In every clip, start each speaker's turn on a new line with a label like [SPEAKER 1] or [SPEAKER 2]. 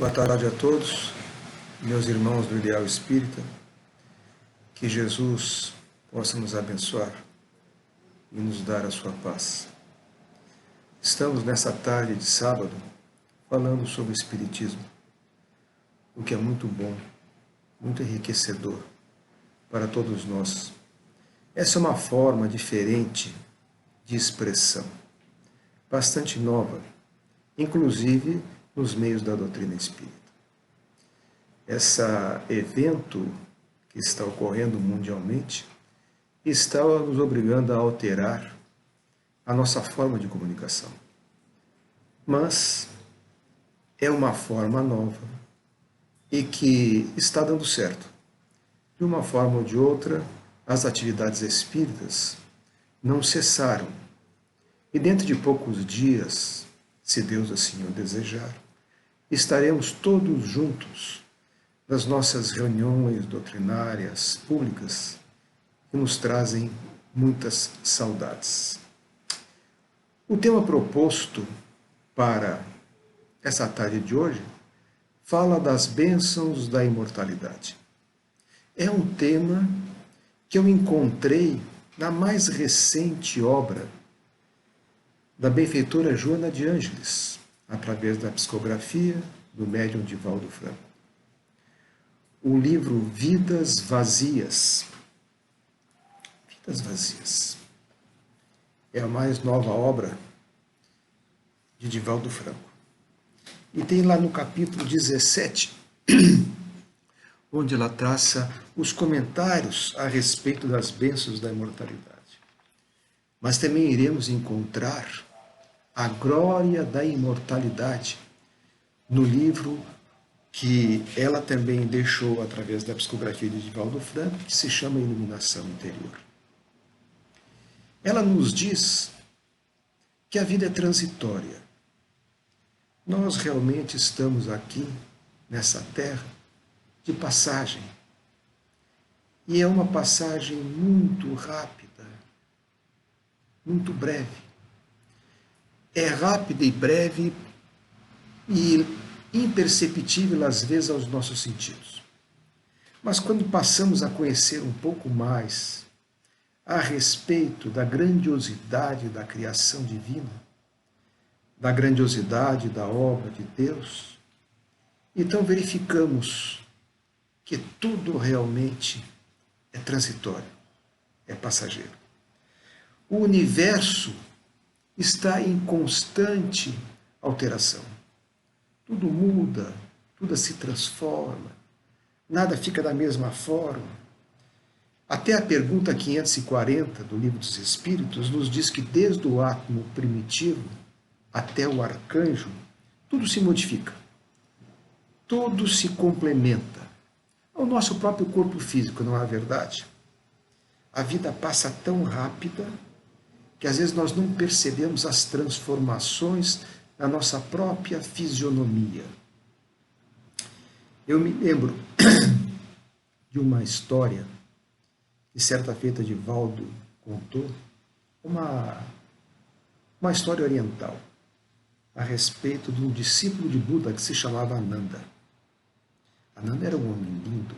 [SPEAKER 1] Boa tarde a todos, meus irmãos do Ideal Espírita. Que Jesus possa nos abençoar e nos dar a sua paz. Estamos nessa tarde de sábado falando sobre o Espiritismo, o que é muito bom, muito enriquecedor para todos nós. Essa é uma forma diferente de expressão, bastante nova, inclusive nos meios da doutrina espírita. Esse evento que está ocorrendo mundialmente está nos obrigando a alterar a nossa forma de comunicação. Mas é uma forma nova e que está dando certo. De uma forma ou de outra, as atividades espíritas não cessaram. E dentro de poucos dias, se Deus assim o desejar, estaremos todos juntos nas nossas reuniões doutrinárias públicas que nos trazem muitas saudades. O tema proposto para essa tarde de hoje fala das bênçãos da imortalidade. É um tema que eu encontrei na mais recente obra da benfeitora Joana de Ângeles, através da psicografia do médium Divaldo Franco. O livro Vidas Vazias. Vidas Vazias. É a mais nova obra de Divaldo Franco. E tem lá no capítulo 17, onde ela traça os comentários a respeito das bênçãos da imortalidade. Mas também iremos encontrar a glória da imortalidade no livro que ela também deixou através da psicografia de Divaldo Franco, que se chama Iluminação Interior. Ela nos diz que a vida é transitória. Nós realmente estamos aqui, nessa terra, de passagem. E é uma passagem muito rápida, muito breve. É rápida e breve e imperceptível às vezes aos nossos sentidos. Mas quando passamos a conhecer um pouco mais a respeito da grandiosidade da criação divina, da grandiosidade da obra de Deus, então verificamos que tudo realmente é transitório, é passageiro. O universo está em constante alteração. Tudo muda, tudo se transforma, nada fica da mesma forma. Até a pergunta 540 do Livro dos Espíritos nos diz que desde o átomo primitivo até o arcanjo, tudo se modifica, tudo se complementa. Ao nosso próprio corpo físico, não é verdade? A vida passa tão rápida que às vezes nós não percebemos as transformações na nossa própria fisionomia. Eu me lembro de uma história que certa feita Divaldo contou, uma história oriental, a respeito de um discípulo de Buda que se chamava Ananda. Ananda era um homem lindo,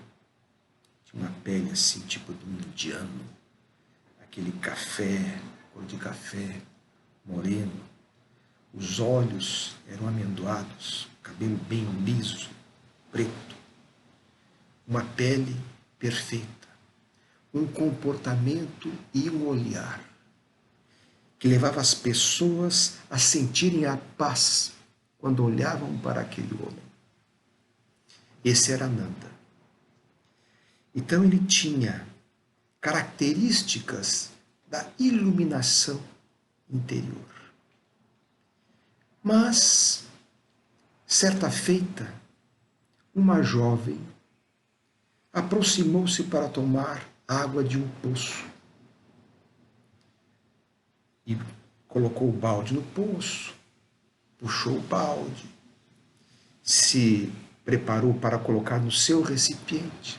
[SPEAKER 1] tinha uma pele assim, tipo de um indiano, aquele café, cor de café, moreno. Os olhos eram amendoados, cabelo bem liso, preto. Uma pele perfeita. Um comportamento e um olhar que levava as pessoas a sentirem a paz quando olhavam para aquele homem. Esse era Ananda. Então ele tinha características da iluminação interior. Mas, certa feita, uma jovem aproximou-se para tomar água de um poço e colocou o balde no poço, puxou o balde, se preparou para colocar no seu recipiente.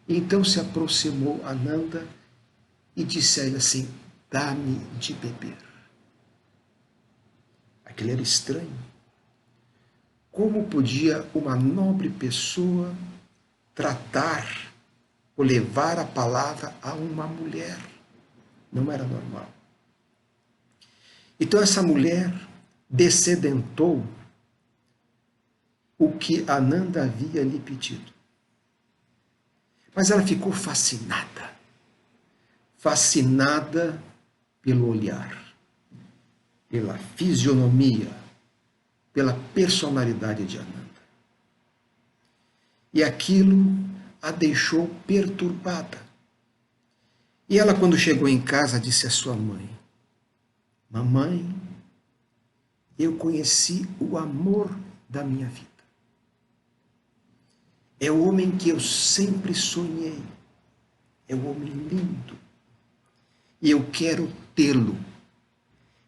[SPEAKER 1] E então se aproximou Ananda e disse a ele assim: dá-me de beber. Aquilo era estranho. Como podia uma nobre pessoa tratar ou levar a palavra a uma mulher? Não era normal. Então essa mulher descedentou o que Ananda havia lhe pedido. Mas ela ficou fascinada pelo olhar, pela fisionomia, pela personalidade de Ananda. E aquilo a deixou perturbada. E ela, quando chegou em casa, disse à sua mãe: Mamãe, eu conheci o amor da minha vida. É o homem que eu sempre sonhei. É um homem lindo. E eu quero tê-lo.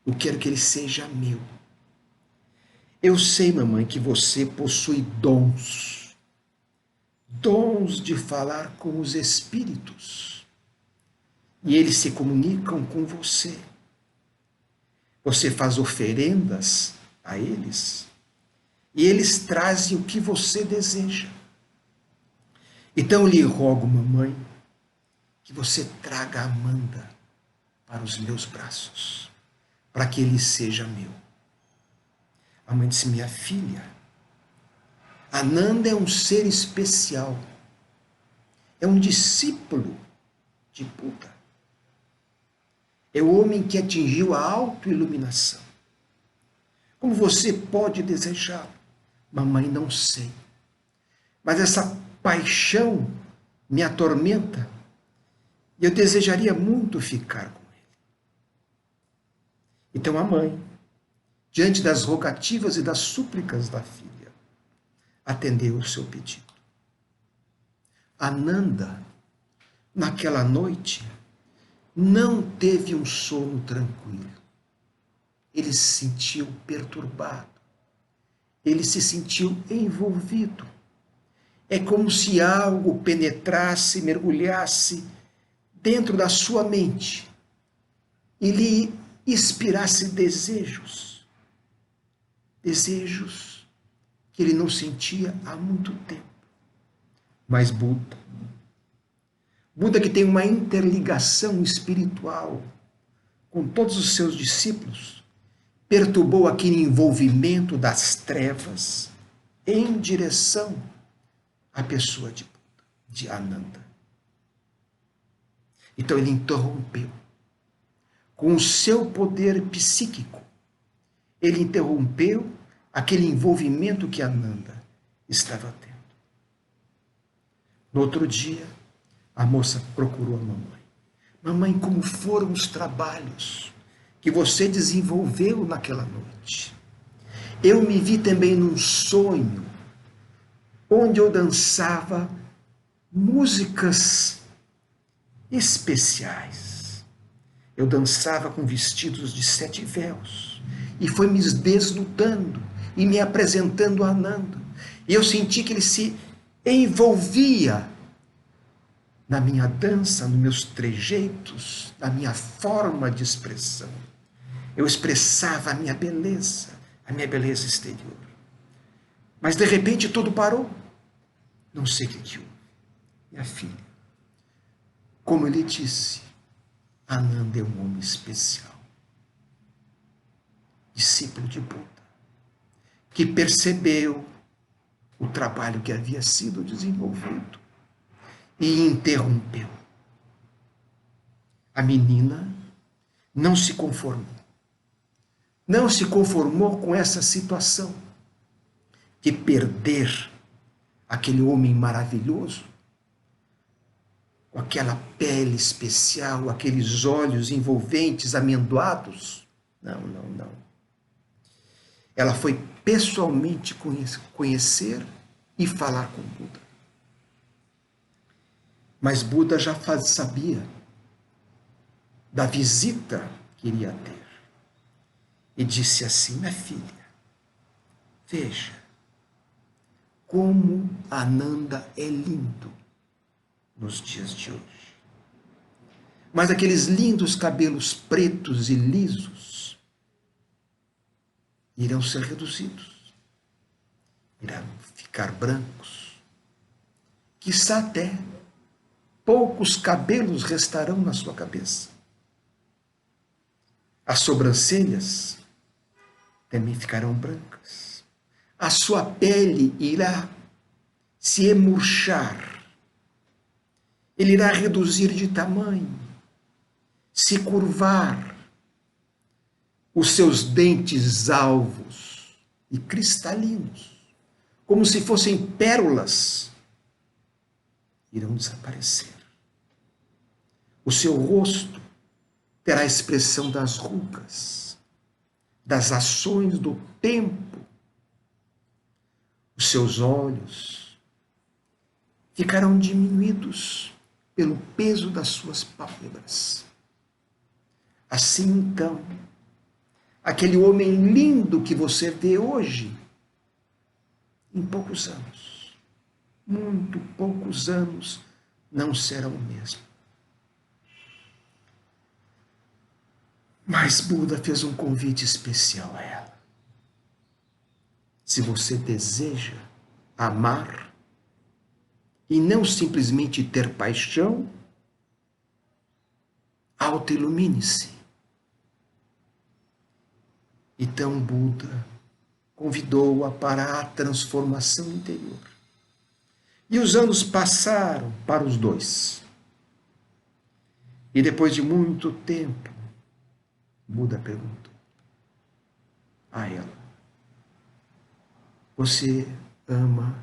[SPEAKER 1] Eu quero que ele seja meu. Eu sei, mamãe, que você possui dons. Dons de falar com os espíritos. E eles se comunicam com você. Você faz oferendas a eles. E eles trazem o que você deseja. Então eu lhe rogo, mamãe, que você traga Amanda para os meus braços, para que ele seja meu. A mãe disse: minha filha, Ananda é um ser especial, é um discípulo de Buda, é o homem que atingiu a autoiluminação. Como você pode desejá-lo? Mamãe, não sei, mas essa paixão me atormenta e eu desejaria muito ficar com ele. Então a mãe, diante das rogativas e das súplicas da filha, atendeu o seu pedido. Ananda, naquela noite, não teve um sono tranquilo. Ele se sentiu perturbado. Ele se sentiu envolvido. É como se algo penetrasse, mergulhasse dentro da sua mente e lhe inspirasse desejos. Desejos que ele não sentia há muito tempo. Mas Buda que tem uma interligação espiritual com todos os seus discípulos, perturbou aquele envolvimento das trevas em direção à pessoa de Buda, de Ananda. Então ele interrompeu. Com o seu poder psíquico, ele interrompeu aquele envolvimento que Ananda estava tendo. No outro dia, a moça procurou a mamãe. Mamãe, como foram os trabalhos que você desenvolveu naquela noite? Eu me vi também num sonho, onde eu dançava músicas especiais. Eu dançava com vestidos de 7 véus e foi me desnudando e me apresentando a Ananda. E eu senti que ele se envolvia na minha dança, nos meus trejeitos, na minha forma de expressão. Eu expressava a minha beleza exterior. Mas de repente tudo parou. Não sei o que houve. Minha filha, como ele disse, Ananda é um homem especial, discípulo de Buda, que percebeu o trabalho que havia sido desenvolvido e interrompeu. A menina não se conformou. Não se conformou com essa situação de perder aquele homem maravilhoso, com aquela pele especial, aqueles olhos envolventes, amendoados. Não. Ela foi pessoalmente conhecer e falar com Buda. Mas Buda já sabia da visita que iria ter. E disse assim: minha filha, veja como Ananda é lindo nos dias de hoje. Mas aqueles lindos cabelos pretos e lisos irão ser reduzidos. irão ficar brancos. Quizá até poucos cabelos restarão na sua cabeça. As sobrancelhas também ficarão brancas. A sua pele irá se emurchar. Ele irá reduzir de tamanho, se curvar. Os seus dentes alvos e cristalinos, como se fossem pérolas, irão desaparecer. O seu rosto terá a expressão das rugas, das ações do tempo. Os seus olhos ficarão diminuídos pelo peso das suas pálpebras. Assim, então, aquele homem lindo que você vê hoje, em poucos anos, muito poucos anos, não será o mesmo. Mas Buda fez um convite especial a ela. Se você deseja amar e não simplesmente ter paixão, autoilumine-se. Então Buda convidou-a para a transformação interior. E os anos passaram para os dois. E depois de muito tempo, Buda perguntou a ela: você ama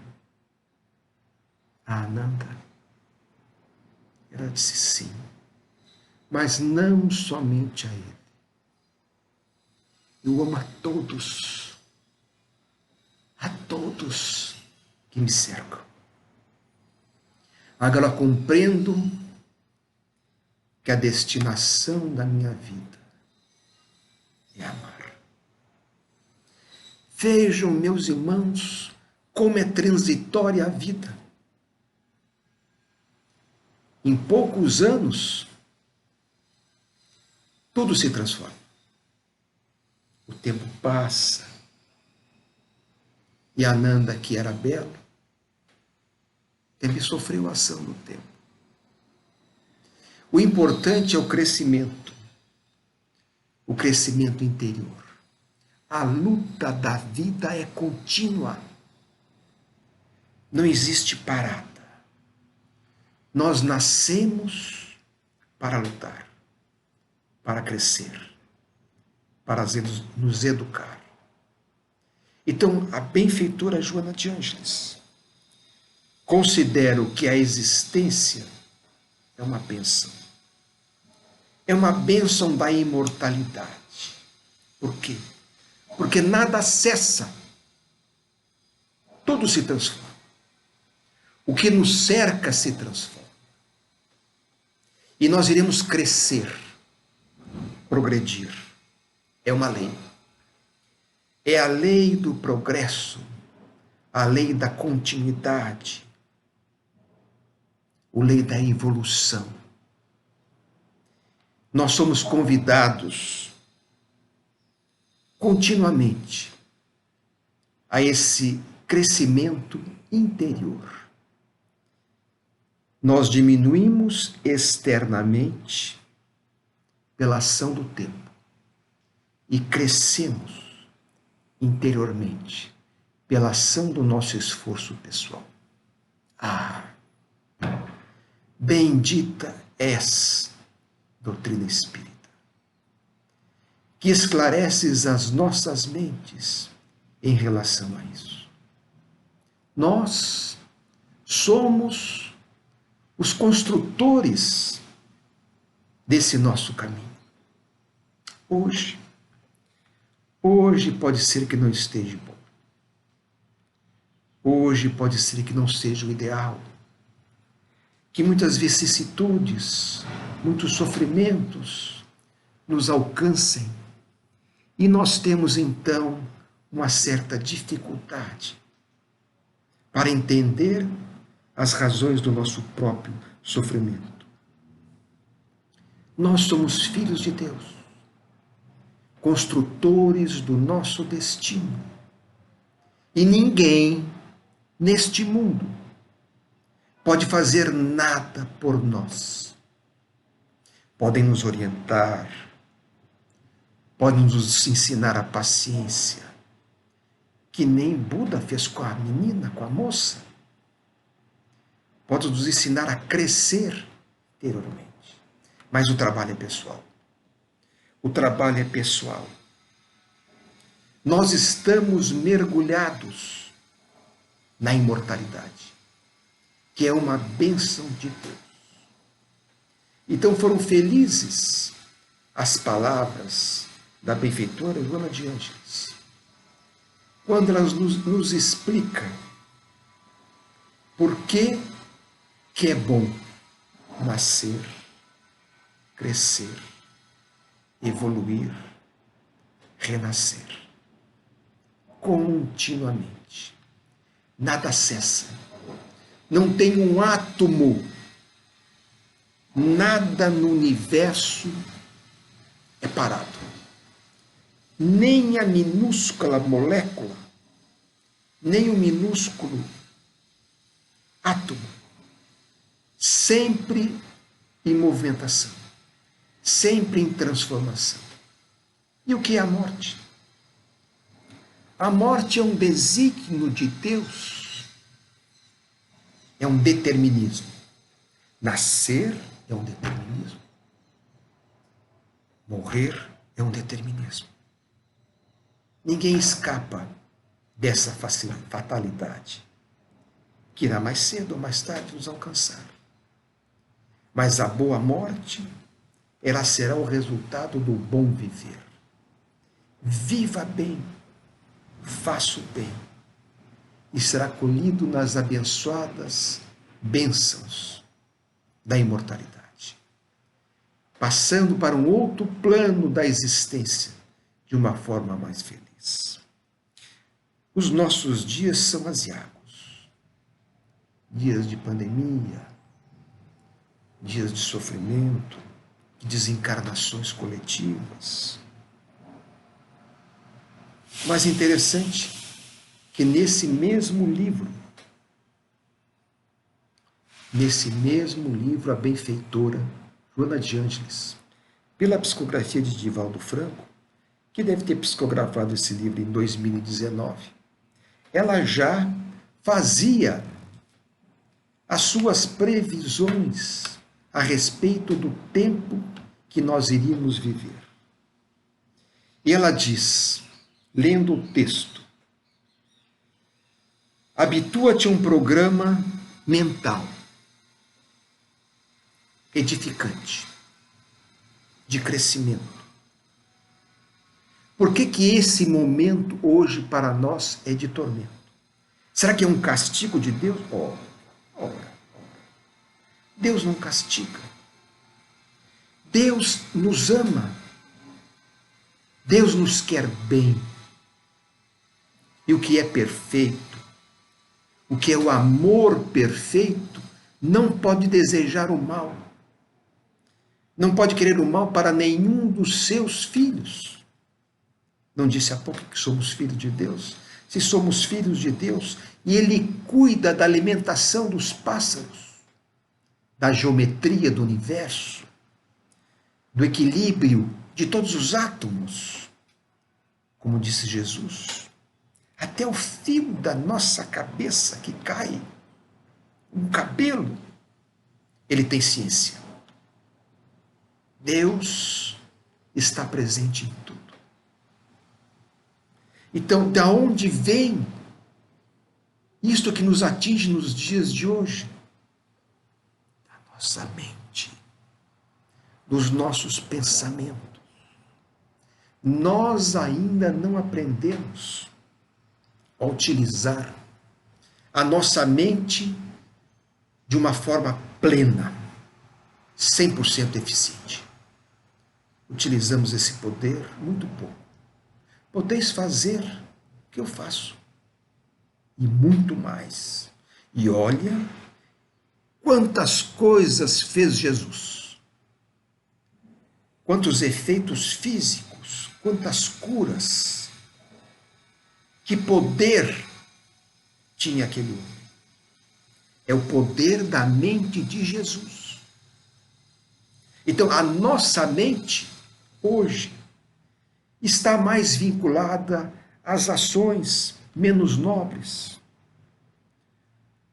[SPEAKER 1] a Ananda? Ela disse sim, mas não somente a ele. Eu amo a todos que me cercam. Agora compreendo que a destinação da minha vida é amar. Vejam, meus irmãos, como é transitória a vida. Em poucos anos, tudo se transforma. O tempo passa. E Ananda, que era belo, também sofreu a ação do tempo. O importante é o crescimento interior. A luta da vida é contínua. Não existe parada. Nós nascemos para lutar, para crescer, para nos educar. Então, a benfeitora Joana de Ângeles considera que a existência é uma bênção. É uma bênção da imortalidade. Por quê? Porque nada cessa. Tudo se transforma. O que nos cerca se transforma. E nós iremos crescer, progredir. É uma lei. É a lei do progresso, a lei da continuidade, a lei da evolução. Nós somos convidados continuamente a esse crescimento interior. Nós diminuímos externamente pela ação do tempo e crescemos interiormente pela ação do nosso esforço pessoal. Bendita és, doutrina espírita, que esclareces as nossas mentes em relação a isso. Nós somos os construtores desse nosso caminho. Hoje pode ser que não esteja bom. Hoje pode ser que não seja o ideal. Que muitas vicissitudes, muitos sofrimentos nos alcancem. E nós temos então uma certa dificuldade para entender as razões do nosso próprio sofrimento. Nós somos filhos de Deus, construtores do nosso destino. E ninguém neste mundo pode fazer nada por nós. Podem nos orientar, podem nos ensinar a paciência, que nem Buda fez com a menina, com a moça. Pode nos ensinar a crescer interiormente. Mas o trabalho é pessoal. O trabalho é pessoal. Nós estamos mergulhados na imortalidade, que é uma bênção de Deus. Então foram felizes as palavras da benfeitora Joana de Ângeles, quando ela nos explica por que é bom nascer, crescer, evoluir, renascer. Continuamente. Nada cessa. Não tem um átomo, nada no universo é parado. Nem a minúscula molécula, nem o minúsculo átomo. Sempre em movimentação, sempre em transformação. E o que é a morte? A morte é um desígnio de Deus, é um determinismo. Nascer é um determinismo. Morrer é um determinismo. Ninguém escapa dessa fatalidade, que irá mais cedo ou mais tarde nos alcançar. Mas a boa morte, ela será o resultado do bom viver. Viva bem, faça o bem, e será colhido nas abençoadas bênçãos da imortalidade, passando para um outro plano da existência de uma forma mais feliz. Os nossos dias são aziagos, dias de pandemia, dias de sofrimento, de desencarnações coletivas. Mas interessante que nesse mesmo livro, a benfeitora Joana de Ângeles, pela psicografia de Divaldo Franco, que deve ter psicografado esse livro em 2019, ela já fazia as suas previsões a respeito do tempo que nós iríamos viver. E ela diz, lendo o texto: habitua-te a um programa mental edificante, de crescimento. Por que esse momento hoje para nós é de tormento? Será que é um castigo de Deus? Ora. Deus não castiga. Deus nos ama. Deus nos quer bem. E o que é perfeito, o que é o amor perfeito, não pode desejar o mal. Não pode querer o mal para nenhum dos seus filhos. Não disse há pouco que somos filhos de Deus? Se somos filhos de Deus, e Ele cuida da alimentação dos pássaros, da geometria do universo, do equilíbrio de todos os átomos, como disse Jesus, até o fio da nossa cabeça que cai, um cabelo, Ele tem ciência. Deus está presente em tudo. Então, de onde vem isto que nos atinge nos dias de hoje? Da nossa mente, dos nossos pensamentos. Nós ainda não aprendemos a utilizar a nossa mente de uma forma plena, 100% eficiente. Utilizamos esse poder muito pouco. Podeis fazer o que eu faço, e muito mais. E olha quantas coisas fez Jesus, quantos efeitos físicos, quantas curas, que poder tinha aquele homem. É o poder da mente de Jesus. Então, a nossa mente, hoje, está mais vinculada às ações menos nobres,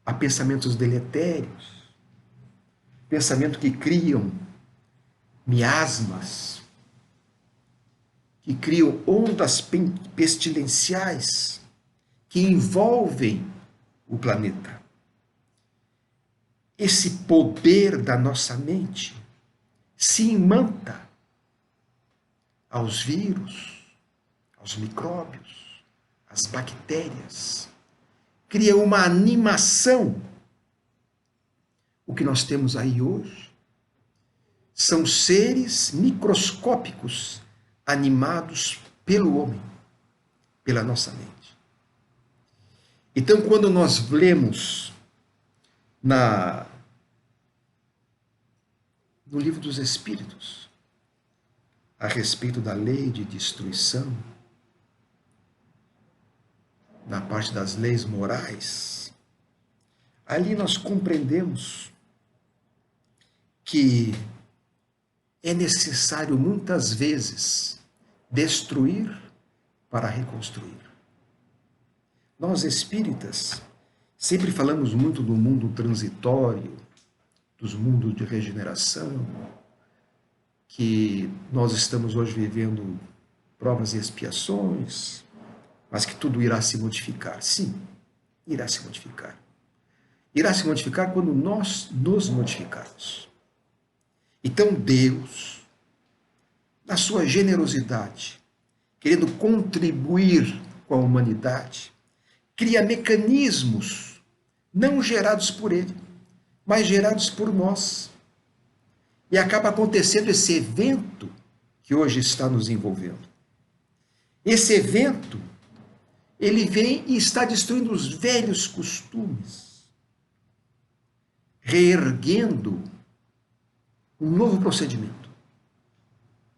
[SPEAKER 1] a pensamentos deletérios, pensamentos que criam miasmas, que criam ondas pestilenciais que envolvem o planeta. Esse poder da nossa mente se imanta aos vírus, aos micróbios, às bactérias, cria uma animação. O que nós temos aí hoje são seres microscópicos animados pelo homem, pela nossa mente. Então, quando nós lemos no Livro dos Espíritos a respeito da lei de destruição, na parte das leis morais, ali nós compreendemos que é necessário muitas vezes destruir para reconstruir. Nós espíritas sempre falamos muito do mundo transitório, dos mundos de regeneração, que nós estamos hoje vivendo provas e expiações, mas que tudo irá se modificar. Sim, irá se modificar. Irá se modificar quando nós nos modificarmos. Então Deus, na sua generosidade, querendo contribuir com a humanidade, cria mecanismos não gerados por Ele, mas gerados por nós. E acaba acontecendo esse evento que hoje está nos envolvendo. Esse evento, ele vem e está destruindo os velhos costumes, reerguendo um novo procedimento,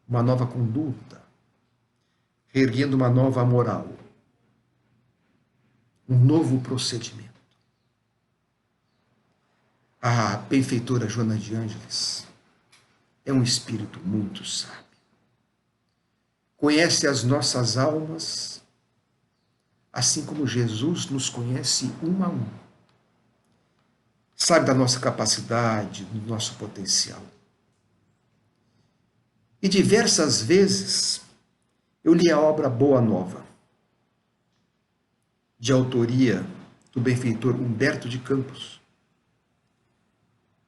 [SPEAKER 1] uma nova conduta, reerguendo uma nova moral, um novo procedimento. A benfeitora Joana de Ângeles é um espírito muito sábio. Conhece as nossas almas, assim como Jesus nos conhece um a um. Sabe da nossa capacidade, do nosso potencial. E diversas vezes eu li a obra Boa Nova, de autoria do benfeitor Humberto de Campos,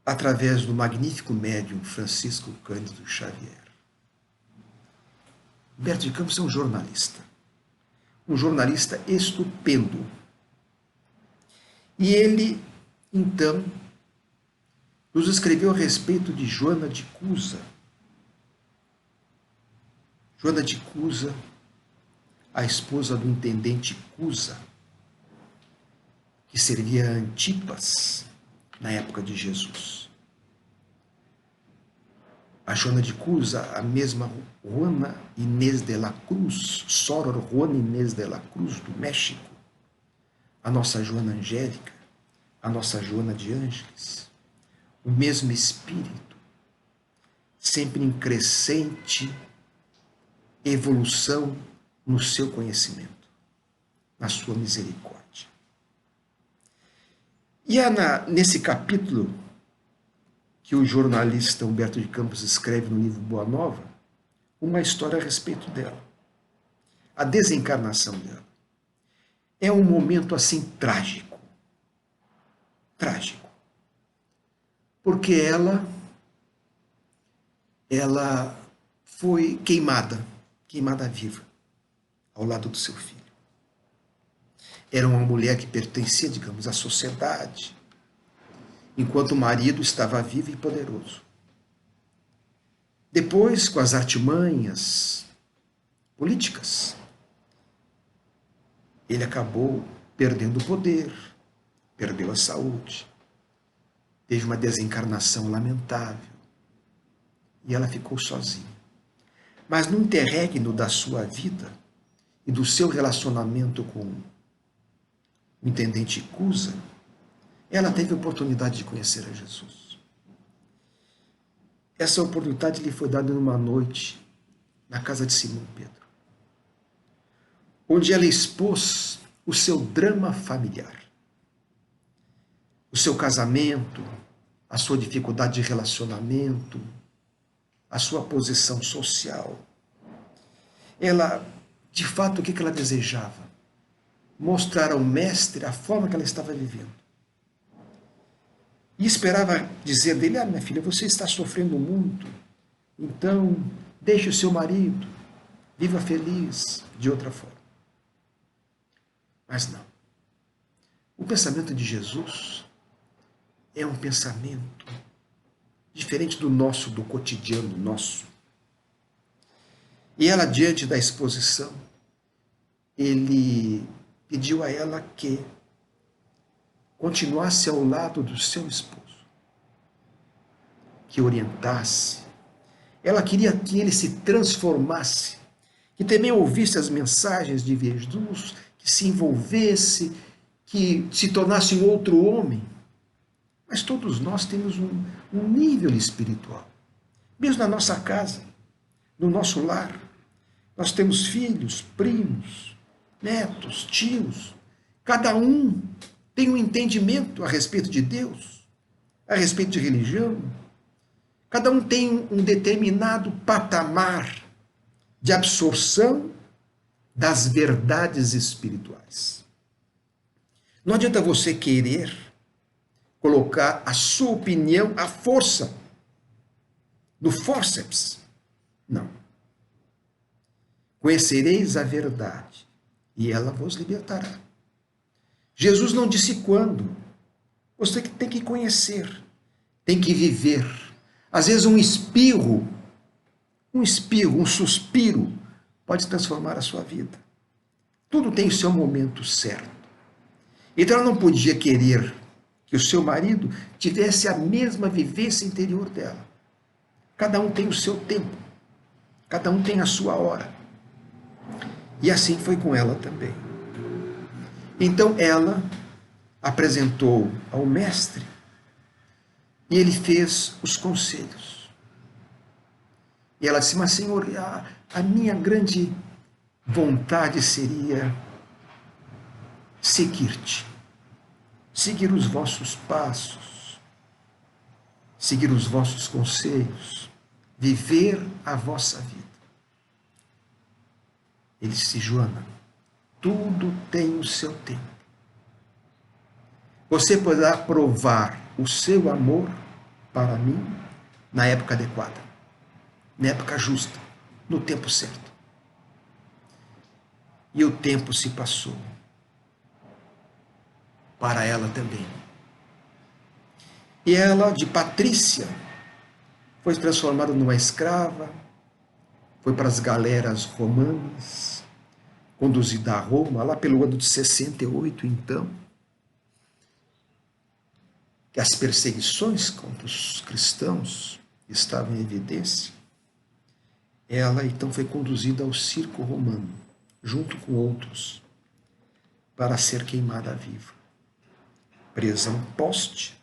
[SPEAKER 1] através do magnífico médium Francisco Cândido Xavier. Humberto de Campos é um jornalista estupendo. E ele, então, nos escreveu a respeito de Joana de Cusa. Joana de Cusa, a esposa do intendente Cusa, que servia a Antipas na época de Jesus. A Joana de Cusa, a mesma Juana Inés de la Cruz, Soror Juana Inés de la Cruz, do México, a nossa Joana Angélica, a nossa Joana de Ângeles, o mesmo espírito, sempre em crescente evolução no seu conhecimento, na sua misericórdia. E há nesse capítulo que o jornalista Humberto de Campos escreve no livro Boa Nova, uma história a respeito dela. A desencarnação dela. É um momento assim trágico. Trágico. Porque ela foi queimada viva, ao lado do seu filho. Era uma mulher que pertencia, digamos, à sociedade, enquanto o marido estava vivo e poderoso. Depois, com as artimanhas políticas, ele acabou perdendo o poder, perdeu a saúde, teve uma desencarnação lamentável e ela ficou sozinha. Mas no interregno da sua vida e do seu relacionamento com o intendente Cusa, ela teve a oportunidade de conhecer a Jesus. Essa oportunidade lhe foi dada numa noite na casa de Simão Pedro, onde ela expôs o seu drama familiar, o seu casamento, a sua dificuldade de relacionamento, a sua posição social. Ela, de fato, o que ela desejava? Mostrar ao mestre a forma que ela estava vivendo. E esperava dizer dele: minha filha, você está sofrendo muito, então deixe o seu marido, viva feliz de outra forma. Mas não. O pensamento de Jesus é um pensamento diferente do nosso, do cotidiano nosso. E ela, diante da exposição, ele pediu a ela que continuasse ao lado do seu esposo, que orientasse. Ela queria que ele se transformasse, que também ouvisse as mensagens de Jesus, que se envolvesse, que se tornasse um outro homem. Mas todos nós temos um nível espiritual. Mesmo na nossa casa, no nosso lar, nós temos filhos, primos, netos, tios. Cada um tem um entendimento a respeito de Deus, a respeito de religião. Cada um tem um determinado patamar de absorção das verdades espirituais. Não adianta você querer colocar a sua opinião à força, no fórceps. Não. Conhecereis a verdade, e ela vos libertará. Jesus não disse quando. Você tem que conhecer, tem que viver. Às vezes um espirro, um suspiro, pode transformar a sua vida. Tudo tem o seu momento certo. Então ela não podia querer que o seu marido tivesse a mesma vivência interior dela. Cada um tem o seu tempo, cada um tem a sua hora. E assim foi com ela também. Então ela apresentou ao mestre e ele fez os conselhos. E ela disse: mas Senhor, a minha grande vontade seria seguir-te, seguir os vossos passos, seguir os vossos conselhos, viver a vossa vida. Ele disse: Joana, tudo tem o seu tempo. Você poderá provar o seu amor para mim na época adequada, na época justa, no tempo certo. E o tempo se passou. Para ela também. E ela, de Patrícia, foi transformada numa escrava, foi para as galeras romanas, conduzida a Roma, lá pelo ano de 68, então, que as perseguições contra os cristãos estavam em evidência. Ela, então, foi conduzida ao circo romano, junto com outros, para ser queimada viva. Presa a um poste,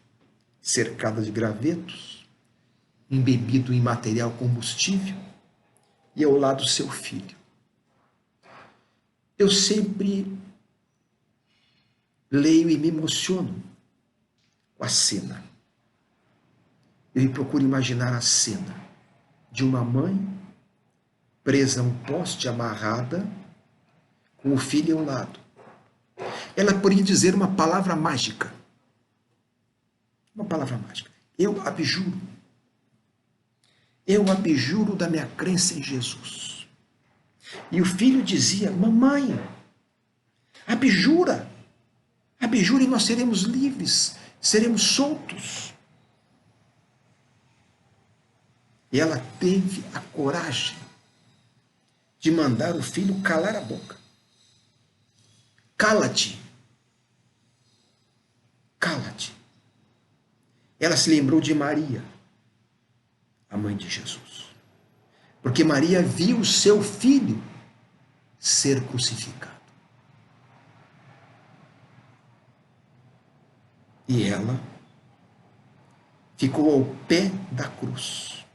[SPEAKER 1] cercada de gravetos, embebido em material combustível, e ao lado seu filho. Eu sempre leio e me emociono com a cena. Eu procuro imaginar a cena de uma mãe presa a um poste, amarrada, com o filho ao lado. Ela poderia dizer uma palavra mágica. Uma palavra mágica. Eu abjuro. Eu abjuro da minha crença em Jesus. E o filho dizia: mamãe, abjura. Abjura e nós seremos livres, seremos soltos. E ela teve a coragem de mandar o filho calar a boca. Cala-te. Cala-te. Ela se lembrou de Maria, a mãe de Jesus. Porque Maria viu seu filho ser crucificado. E ela ficou ao pé da cruz.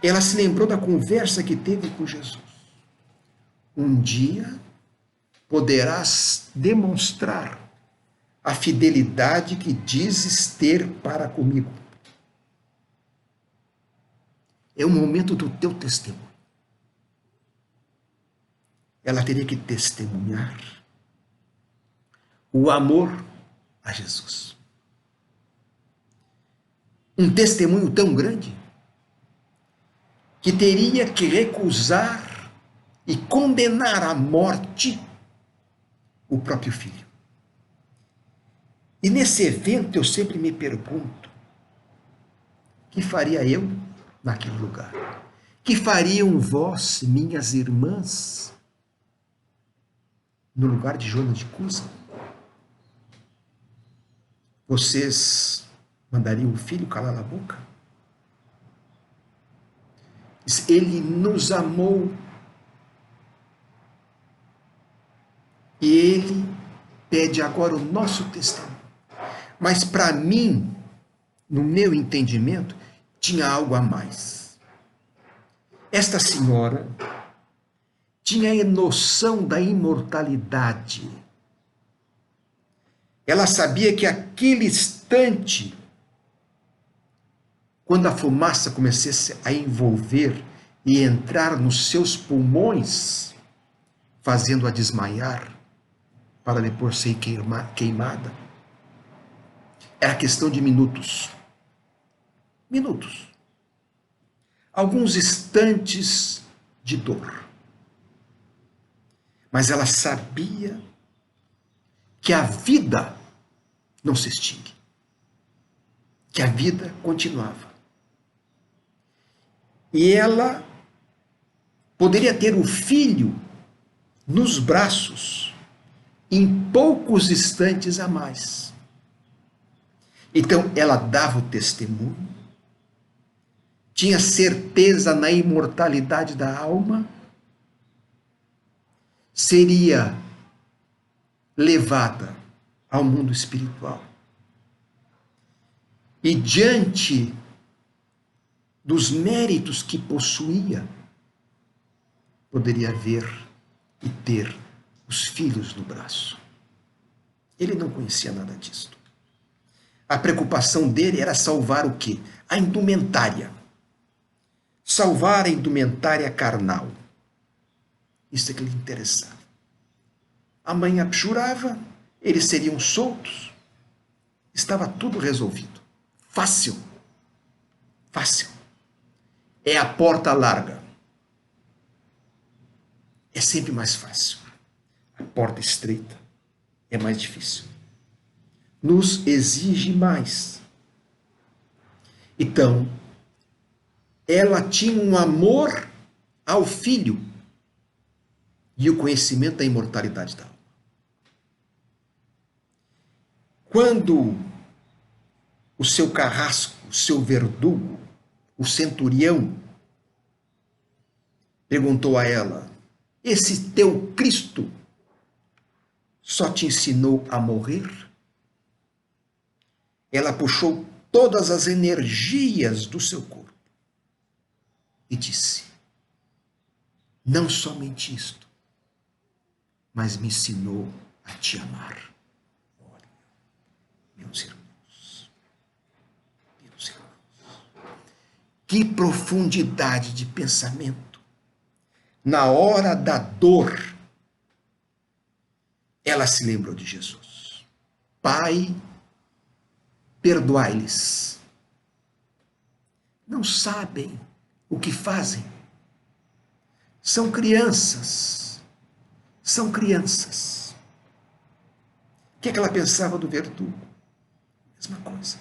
[SPEAKER 1] Ela se lembrou da conversa que teve com Jesus. Um dia poderás demonstrar a fidelidade que dizes ter para comigo. É o momento do teu testemunho. Ela teria que testemunhar o amor a Jesus. Um testemunho tão grande que teria que recusar e condenar à morte o próprio filho. E nesse evento eu sempre me pergunto, o que faria eu naquele lugar? O que fariam vós, minhas irmãs, no lugar de Joana de Cusa? Vocês mandariam o filho calar a boca? Ele nos amou. E ele pede agora o nosso testemunho. Mas para mim, no meu entendimento, tinha algo a mais. Esta senhora tinha noção da imortalidade. Ela sabia que aquele instante, quando a fumaça começasse a envolver e entrar nos seus pulmões, fazendo-a desmaiar, para depois ser queimada, era questão de minutos. Minutos. Alguns instantes de dor. Mas ela sabia que a vida não se extingue. Que a vida continuava. E ela poderia ter o filho nos braços em poucos instantes a mais. Então ela dava o testemunho, tinha certeza na imortalidade da alma, seria levada ao mundo espiritual. E diante dos méritos que possuía, poderia ver e ter os filhos no braço. Ele não conhecia nada disto. A preocupação dele era salvar o quê? A indumentária. Salvar a indumentária carnal. Isso é que lhe interessava. A mãe abjurava, eles seriam soltos. Estava tudo resolvido. Fácil. Fácil. É a porta larga. É sempre mais fácil. A porta estreita é mais difícil. Nos exige mais. Então, ela tinha um amor ao filho e o conhecimento da imortalidade da alma. Quando o seu carrasco, o seu verdugo, o centurião, perguntou a ela: esse teu Cristo só te ensinou a morrer? Ela puxou todas as energias do seu corpo e disse: não somente isto, mas me ensinou a te amar. Olha, meus irmãos, que profundidade de pensamento. Na hora da dor, ela se lembrou de Jesus. Pai, perdoai-lhes. Não sabem o que fazem. São crianças. São crianças. O que é que ela pensava do verdugo? Mesma coisa.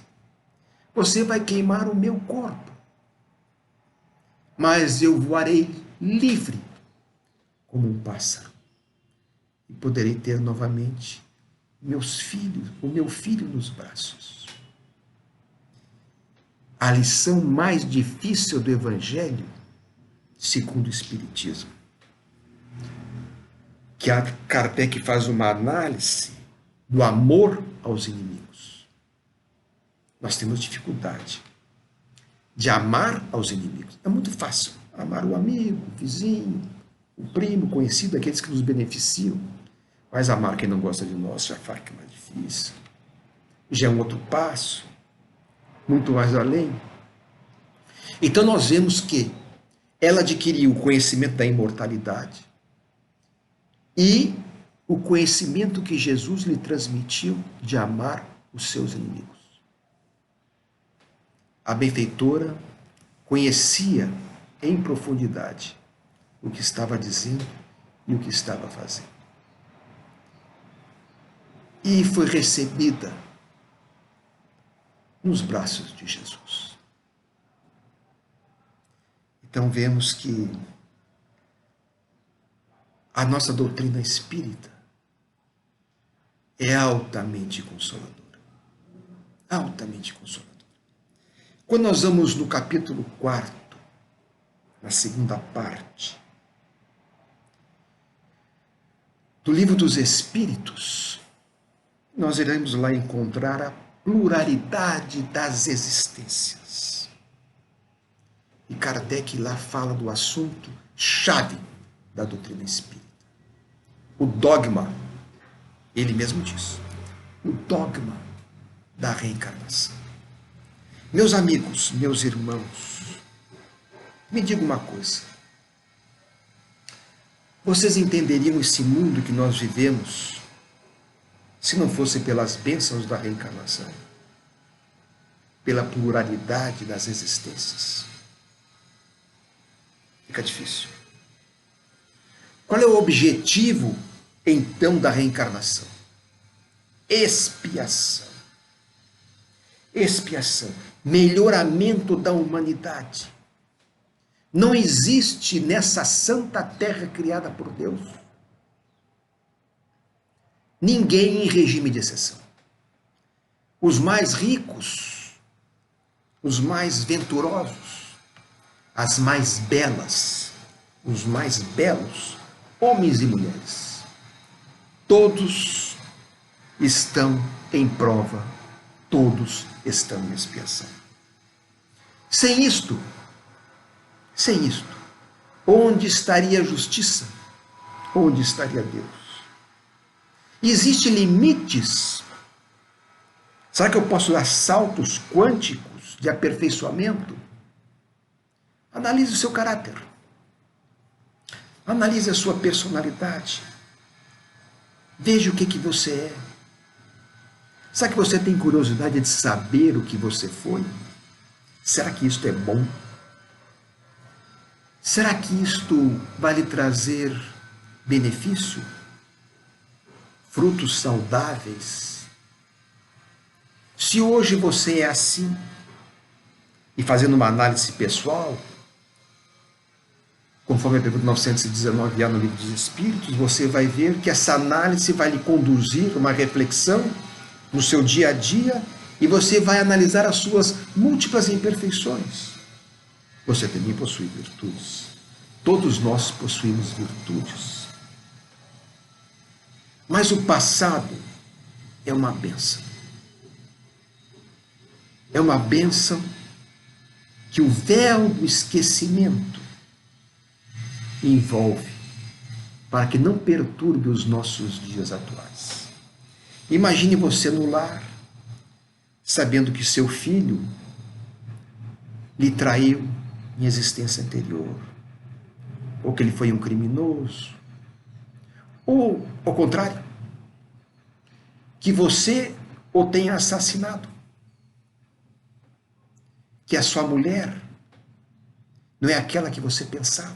[SPEAKER 1] Você vai queimar o meu corpo, mas eu voarei livre como um pássaro e poderei ter novamente meus filhos, o meu filho nos braços. A lição mais difícil do Evangelho, segundo o Espiritismo, que a Kardec faz uma análise do amor aos inimigos. Nós temos dificuldade de amar aos inimigos. É muito fácil amar o amigo, o vizinho, o primo, o conhecido, aqueles que nos beneficiam. Mas amar quem não gosta de nós já faz que é mais difícil. Já é um outro passo, muito mais além. Então nós vemos que ela adquiriu o conhecimento da imortalidade e o conhecimento que Jesus lhe transmitiu de amar os seus inimigos. A benfeitora conhecia em profundidade o que estava dizendo e o que estava fazendo. E foi recebida nos braços de Jesus. Então vemos que a nossa doutrina espírita é altamente consoladora. Altamente consoladora. Quando nós vamos no capítulo 4, na segunda parte do Livro dos Espíritos, nós iremos lá encontrar a pluralidade das existências. E Kardec lá fala do assunto chave da doutrina espírita. O dogma, ele mesmo diz, o dogma da reencarnação. Meus amigos, meus irmãos, me diga uma coisa. Vocês entenderiam esse mundo que nós vivemos se não fosse pelas bênçãos da reencarnação? Pela pluralidade das existências? Fica difícil. Qual é o objetivo, então, da reencarnação? Expiação. Expiação. Melhoramento da humanidade. Não existe nessa santa terra criada por Deus ninguém em regime de exceção. Os mais ricos, os mais venturosos, as mais belas, os mais belos, homens e mulheres, todos estão em prova, todos estão em expiação. Sem isto, onde estaria a justiça? Onde estaria Deus? Existem limites? Será que eu posso dar saltos quânticos de aperfeiçoamento? Analise o seu caráter. Analise a sua personalidade. Veja o que você é. Será que você tem curiosidade de saber o que você foi? Será que isto é bom? Será que isto vai lhe trazer benefício? Frutos saudáveis? Se hoje você é assim, e fazendo uma análise pessoal, conforme a pergunta 919A no Livro dos Espíritos, você vai ver que essa análise vai lhe conduzir a uma reflexão no seu dia a dia e você vai analisar as suas múltiplas imperfeições. Você também possui virtudes. Todos nós possuímos virtudes. Mas o passado é uma bênção. É uma bênção que o véu do esquecimento envolve para que não perturbe os nossos dias atuais. Imagine você no lar, sabendo que seu filho lhe traiu em existência anterior, ou que ele foi um criminoso, ou, ao contrário, que você o tenha assassinado, que a sua mulher não é aquela que você pensava.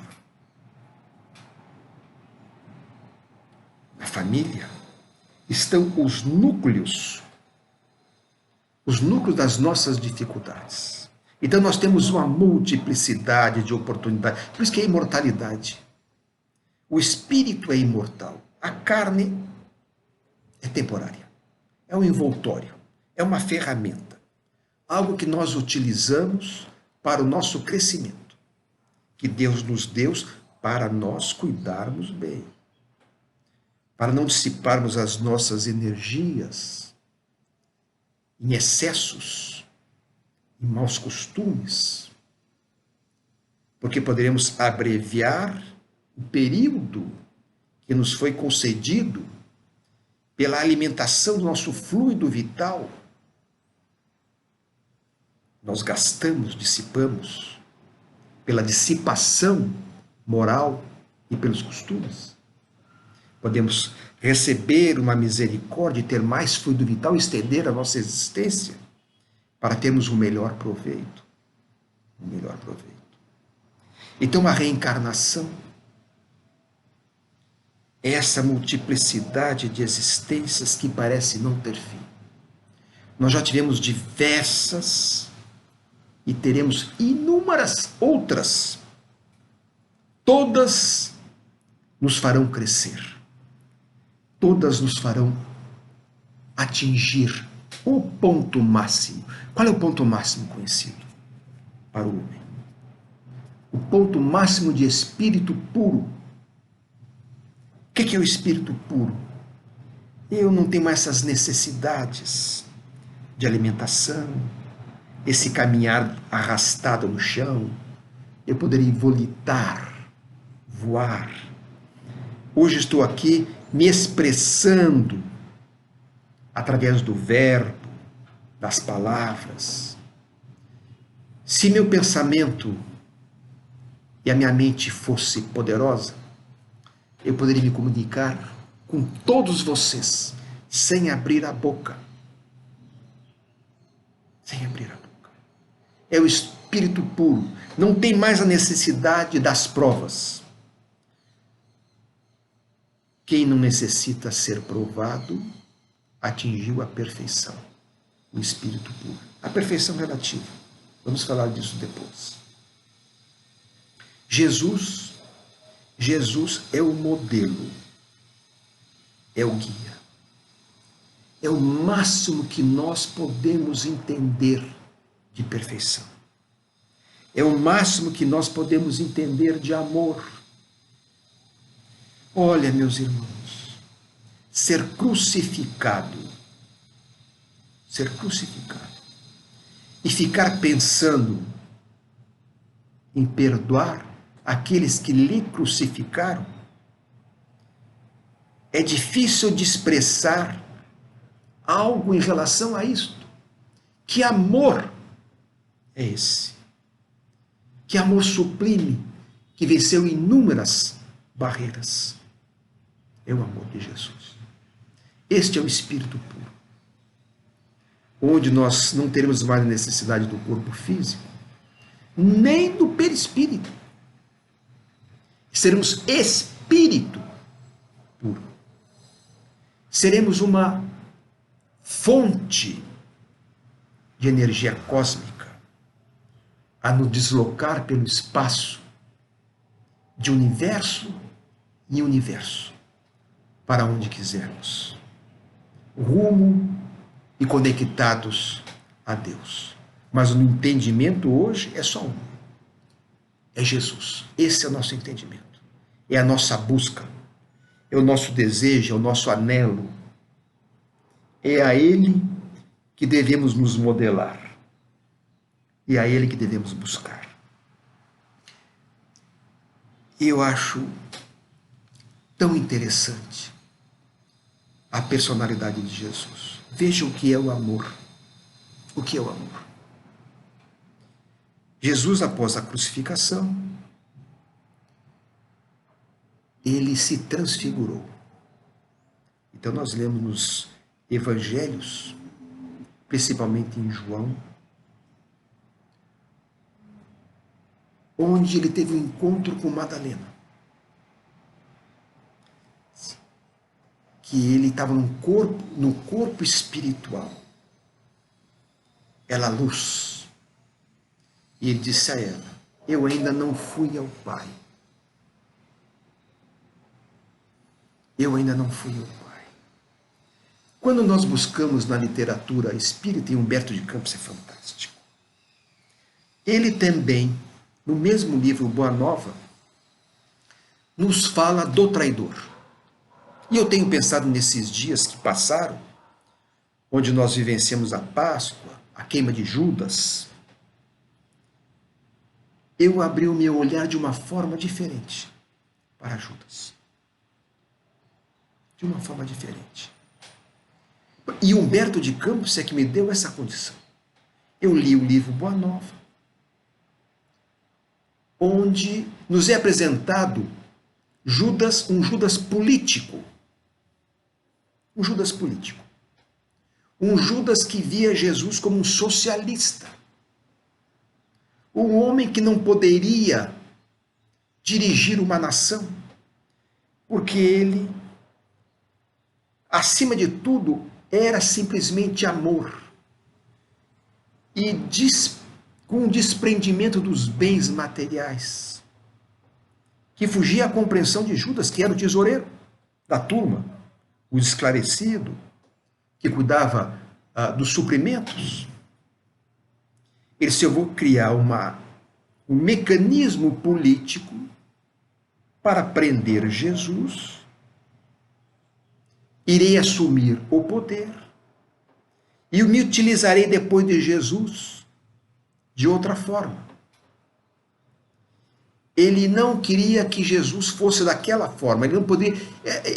[SPEAKER 1] Na família estão os núcleos das nossas dificuldades. Então nós temos uma multiplicidade de oportunidades. Por isso que é imortalidade. O espírito é imortal. A carne é temporária. É um envoltório. É uma ferramenta. Algo que nós utilizamos para o nosso crescimento. Que Deus nos deu para nós cuidarmos bem. para não dissiparmos as nossas energias em excessos, em maus costumes, porque poderemos abreviar o período que nos foi concedido pela alimentação do nosso fluido vital. Nós gastamos, dissipamos, pela dissipação moral e pelos costumes. Podemos receber uma misericórdia e ter mais fluido vital, estender a nossa existência para termos um melhor proveito. Um melhor proveito. Então a reencarnação é essa multiplicidade de existências que parece não ter fim. Nós já tivemos diversas e teremos inúmeras outras. Todas nos farão crescer. Todas nos farão atingir o ponto máximo. Qual é o ponto máximo conhecido para o homem? O ponto máximo de espírito puro. O que é o espírito puro? Eu não tenho mais essas necessidades de alimentação, esse caminhar arrastado no chão. Eu poderia volitar, voar. Hoje estou aqui me expressando através do verbo, das palavras. Se meu pensamento e a minha mente fosse poderosa, eu poderia me comunicar com todos vocês sem abrir a boca. Sem abrir a boca. É o espírito puro. Não tem mais a necessidade das provas. Quem não necessita ser provado, atingiu a perfeição. O espírito puro. A perfeição relativa. Vamos falar disso depois. Jesus é o modelo. É o guia. É o máximo que nós podemos entender de perfeição. É o máximo que nós podemos entender de amor. Olha, meus irmãos, ser crucificado e ficar pensando em perdoar aqueles que lhe crucificaram, é difícil de expressar algo em relação a isto. Que amor é esse? Que amor sublime que venceu inúmeras barreiras. É o amor de Jesus. Este é o espírito puro. Onde nós não teremos mais necessidade do corpo físico, nem do perispírito. Seremos espírito puro. Seremos uma fonte de energia cósmica a nos deslocar pelo espaço de universo em universo para onde quisermos, rumo e conectados a Deus. Mas o entendimento hoje é só um. É Jesus. Esse é o nosso entendimento. É a nossa busca. É o nosso desejo, é o nosso anelo. É a Ele que devemos nos modelar. E é a Ele que devemos buscar. E eu acho tão interessante a personalidade de Jesus. Veja o que é o amor. O que é o amor? Jesus, após a crucificação, ele se transfigurou. Então nós lemos nos evangelhos, principalmente em João, onde ele teve um encontro com Madalena. Que ele estava no corpo espiritual. Ela luz. E ele disse a ela: eu ainda não fui ao Pai. Eu ainda não fui ao Pai. Quando nós buscamos na literatura espírita, e Humberto de Campos é fantástico, ele também, no mesmo livro Boa Nova, nos fala do traidor. E eu tenho pensado nesses dias que passaram, onde nós vivenciamos a Páscoa, a queima de Judas, eu abri o meu olhar de uma forma diferente para Judas. De uma forma diferente. E Humberto de Campos é que me deu essa condição. Eu li o livro Boa Nova, onde nos é apresentado Judas, um Judas político. Um Judas político. Um Judas que via Jesus como um socialista. Um homem que não poderia dirigir uma nação, porque ele, acima de tudo, era simplesmente amor. E com o desprendimento dos bens materiais, que fugia à compreensão de Judas, que era o tesoureiro da turma, o esclarecido, que cuidava dos suprimentos. Ele se eu criar um mecanismo político para prender Jesus, irei assumir o poder e me utilizarei depois de Jesus de outra forma. Ele não queria que Jesus fosse daquela forma, ele não poderia,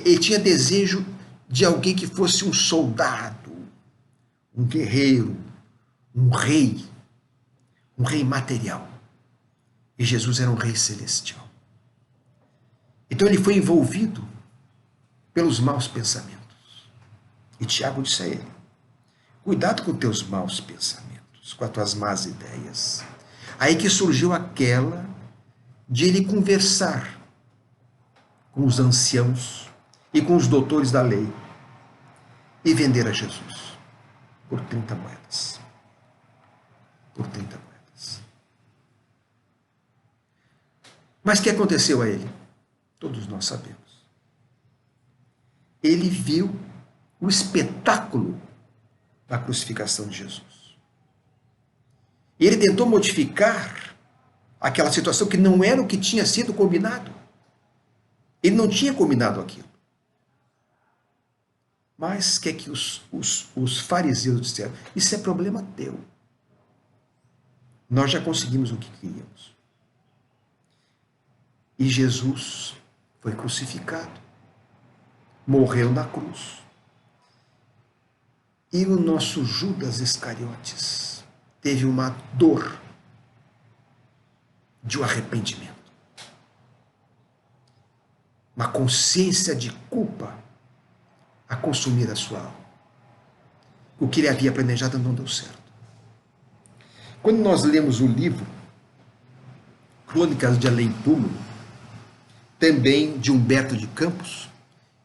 [SPEAKER 1] ele tinha desejo de alguém que fosse um soldado, um guerreiro, um rei material. E Jesus era um rei celestial. Então ele foi envolvido pelos maus pensamentos. E Tiago disse a ele: cuidado com teus maus pensamentos, com as tuas más ideias. Aí que surgiu aquela de ele conversar com os anciãos e com os doutores da lei e vender a Jesus por 30 moedas. Por 30 moedas. Mas o que aconteceu a ele? Todos nós sabemos. Ele viu o espetáculo da crucificação de Jesus. E ele tentou modificar aquela situação que não era o que tinha sido combinado. Ele não tinha combinado aquilo. Mas o que é que os fariseus disseram? Isso é problema teu. Nós já conseguimos o que queríamos. E Jesus foi crucificado. Morreu na cruz. E o nosso Judas Iscariotes teve uma dor de um arrependimento. Uma consciência de culpa a consumir a sua alma. O que ele havia planejado não deu certo. Quando nós lemos o livro Crônicas de Além Túmulo, também de Humberto de Campos,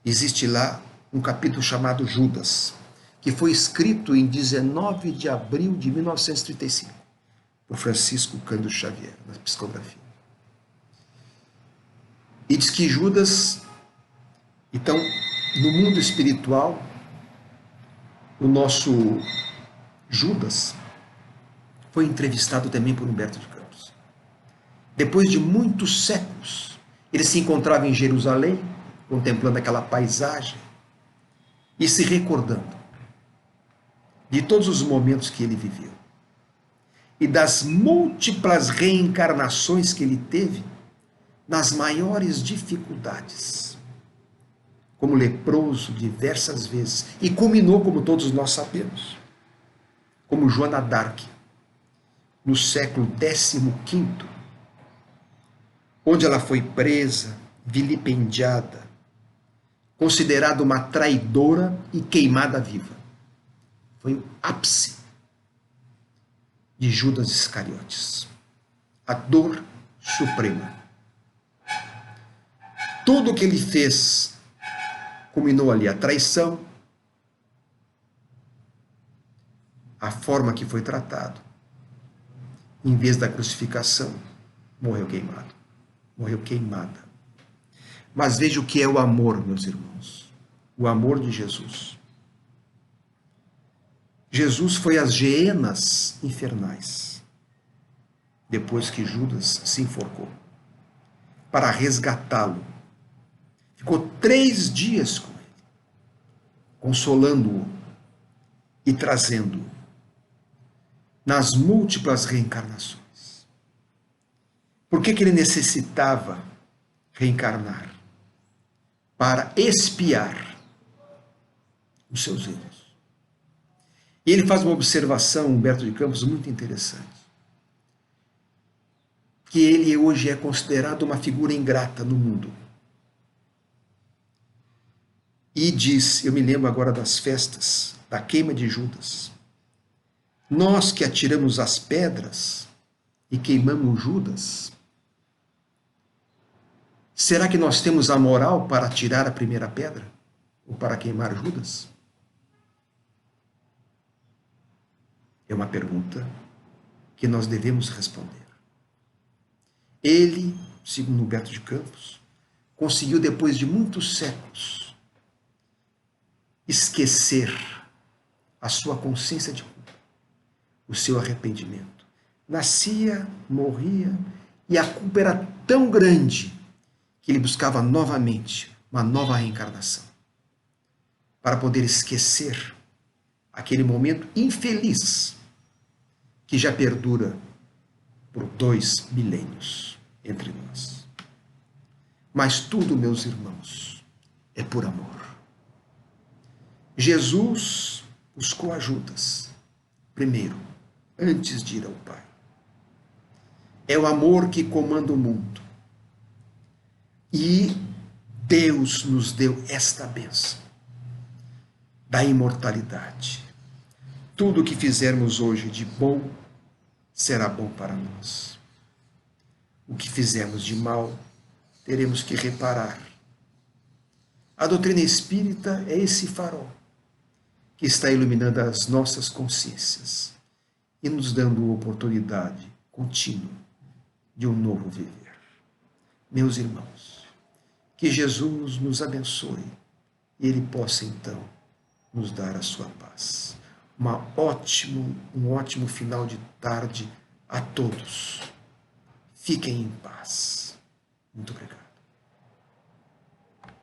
[SPEAKER 1] existe lá um capítulo chamado Judas, que foi escrito em 19 de abril de 1935, por Francisco Cândido Xavier, na psicografia. E diz que Judas, então, no mundo espiritual, o nosso Judas foi entrevistado também por Humberto de Campos. Depois de muitos séculos, ele se encontrava em Jerusalém, contemplando aquela paisagem e se recordando de todos os momentos que ele viveu e das múltiplas reencarnações que ele teve nas maiores dificuldades, como leproso diversas vezes, e culminou, como todos nós sabemos, como Joana d'Arc, no século XV, onde ela foi presa, vilipendiada, considerada uma traidora e queimada viva. Foi o ápice de Judas Iscariotes. A dor suprema. Tudo o que ele fez culminou ali. A traição, a forma que foi tratado. Em vez da crucificação, morreu queimado. Morreu queimada. Mas veja o que é o amor, meus irmãos. O amor de Jesus. Jesus foi às geenas infernais, depois que Judas se enforcou, para resgatá-lo. Ficou 3 dias com ele. consolando-o e trazendo-o nas múltiplas reencarnações. Por que ele necessitava reencarnar? Para expiar os seus erros. E ele faz uma observação, Humberto de Campos, muito interessante. Que ele hoje é considerado uma figura ingrata no mundo. E diz, eu me lembro agora das festas, da queima de Judas. Nós que atiramos as pedras e queimamos Judas, será que nós temos a moral para atirar a primeira pedra? Ou para queimar Judas? É uma pergunta que nós devemos responder. Ele, segundo Humberto de Campos, conseguiu, depois de muitos séculos, esquecer a sua consciência de culpa, o seu arrependimento. Nascia, morria, e a culpa era tão grande que ele buscava novamente uma nova reencarnação, para poder esquecer aquele momento infeliz que já perdura por 2 milênios entre nós. Mas tudo, meus irmãos, é por amor. Jesus buscou Judas, primeiro, antes de ir ao Pai. É o amor que comanda o mundo. E Deus nos deu esta bênção da imortalidade. Tudo o que fizermos hoje de bom será bom para nós. O que fizermos de mal, teremos que reparar. A doutrina espírita é esse farol que está iluminando as nossas consciências e nos dando oportunidade contínua de um novo viver. Meus irmãos, que Jesus nos abençoe e Ele possa então nos dar a sua paz. Um ótimo final de tarde a todos. Fiquem em paz. Muito obrigado.